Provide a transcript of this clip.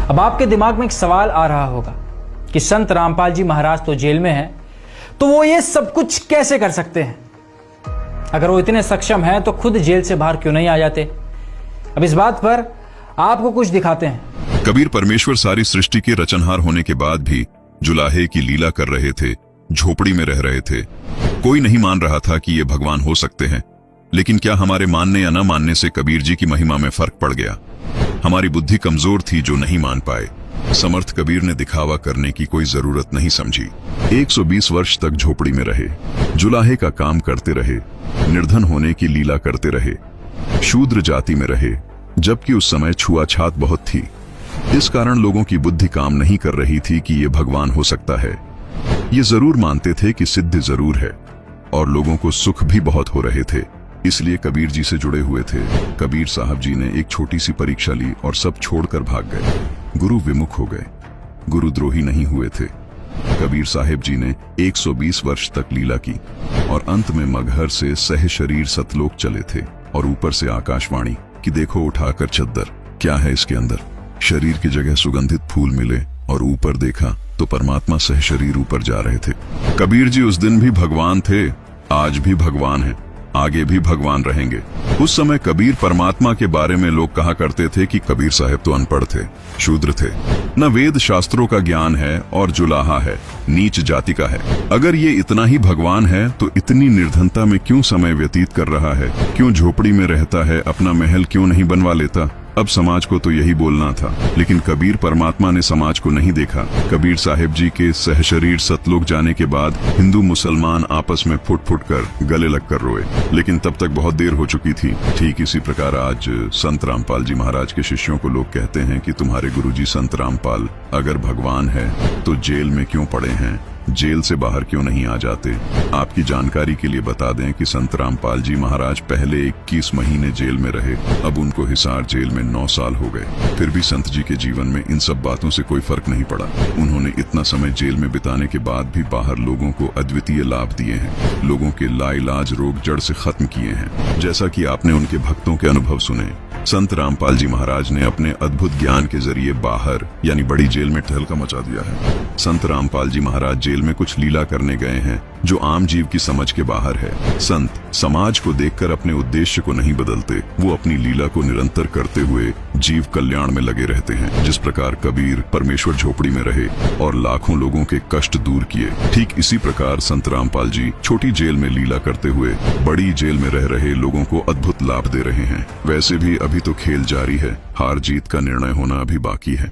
अब आपके दिमाग में एक सवाल आ रहा होगा कि संत रामपाल जी महाराज तो जेल में हैं, तो वो ये सब कुछ कैसे कर सकते हैं? अगर वो इतने सक्षम हैं तो खुद जेल से बाहर क्यों नहीं आ जाते? अब इस बात पर आपको कुछ दिखाते हैं। कबीर परमेश्वर सारी सृष्टि के रचनहार होने के बाद भी जुलाहे की लीला कर रहे थे, झोपड़ी में रह रहे थे। कोई नहीं मान रहा था कि ये भगवान हो सकते हैं, लेकिन क्या हमारे मानने या न मानने से कबीर जी की महिमा में फर्क पड़ गया? हमारी बुद्धि कमजोर थी जो नहीं मान पाए। समर्थ कबीर ने दिखावा करने की कोई जरूरत नहीं समझी। 120 वर्ष तक झोपड़ी में रहे, जुलाहे का काम करते रहे, निर्धन होने की लीला करते रहे, शूद्र जाति में रहे, जबकि उस समय छुआछात बहुत थी। इस कारण लोगों की बुद्धि काम नहीं कर रही थी कि ये भगवान हो सकता है। ये जरूर मानते थे कि सिद्ध जरूर है, और लोगों को सुख भी बहुत हो रहे थे, इसलिए कबीर जी से जुड़े हुए थे। कबीर साहब जी ने एक छोटी सी परीक्षा ली और सब छोड़कर भाग गए। गुरु विमुख हो गए, गुरुद्रोही नहीं हुए थे। कबीर साहिब जी ने 120 वर्ष तक लीला की और अंत में मगहर से सह शरीर सतलोक चले थे, और ऊपर से आकाशवाणी कि देखो उठाकर चद्दर, क्या है इसके अंदर? शरीर की जगह सुगंधित फूल मिले, और ऊपर देखा तो परमात्मा सह शरीर ऊपर जा रहे थे। कबीर जी उस दिन भी भगवान थे, आज भी भगवान हैं, आगे भी भगवान रहेंगे। उस समय कबीर परमात्मा के बारे में लोग कहा करते थे कि कबीर साहब तो अनपढ़ थे, शूद्र थे, न वेद शास्त्रों का ज्ञान है और जुलाहा है, नीच जाति का है। अगर ये इतना ही भगवान है तो इतनी निर्धनता में क्यों समय व्यतीत कर रहा है? क्यों झोपड़ी में रहता है? अपना महल क्यों नहीं बनवा लेता? अब समाज को तो यही बोलना था, लेकिन कबीर परमात्मा ने समाज को नहीं देखा। कबीर साहिब जी के सहशरीर सतलोक जाने के बाद हिंदू मुसलमान आपस में फुट फुट कर गले लगकर रोए, लेकिन तब तक बहुत देर हो चुकी थी। ठीक इसी प्रकार आज संत रामपाल जी महाराज के शिष्यों को लोग कहते हैं कि तुम्हारे गुरुजी संत रामपाल अगर भगवान है तो जेल में क्यों पड़े हैं, जेल से बाहर क्यों नहीं आ जाते? आपकी जानकारी के लिए बता दें कि संत रामपाल जी महाराज पहले 21 महीने जेल में रहे, अब उनको हिसार जेल में 9 साल हो गए। फिर भी संत जी के जीवन में इन सब बातों से कोई फर्क नहीं पड़ा। उन्होंने इतना समय जेल में बिताने के बाद भी बाहर लोगों को अद्वितीय लाभ दिए हैं, लोगों के लाइलाज रोग जड़ से खत्म किए हैं। जैसा कि आपने उनके भक्तों के अनुभव सुने, संत रामपाल जी महाराज ने अपने अद्भुत ज्ञान के जरिए बाहर यानी बड़ी जेल में टहलका मचा दिया है। संत रामपाल जी महाराज जेल में कुछ लीला करने गए हैं जो आम जीव की समझ के बाहर है। संत समाज को देखकर अपने उद्देश्य को नहीं बदलते, वो अपनी लीला को निरंतर करते हुए जीव कल्याण में लगे रहते हैं। जिस प्रकार कबीर परमेश्वर झोपड़ी में रहे और लाखों लोगों के कष्ट दूर किए, ठीक इसी प्रकार संत रामपाल जी छोटी जेल में लीला करते हुए बड़ी जेल में रह रहे लोगों को अद्भुत लाभ दे रहे हैं। वैसे भी अभी तो खेल जारी है, हार जीत का निर्णय होना अभी बाकी है।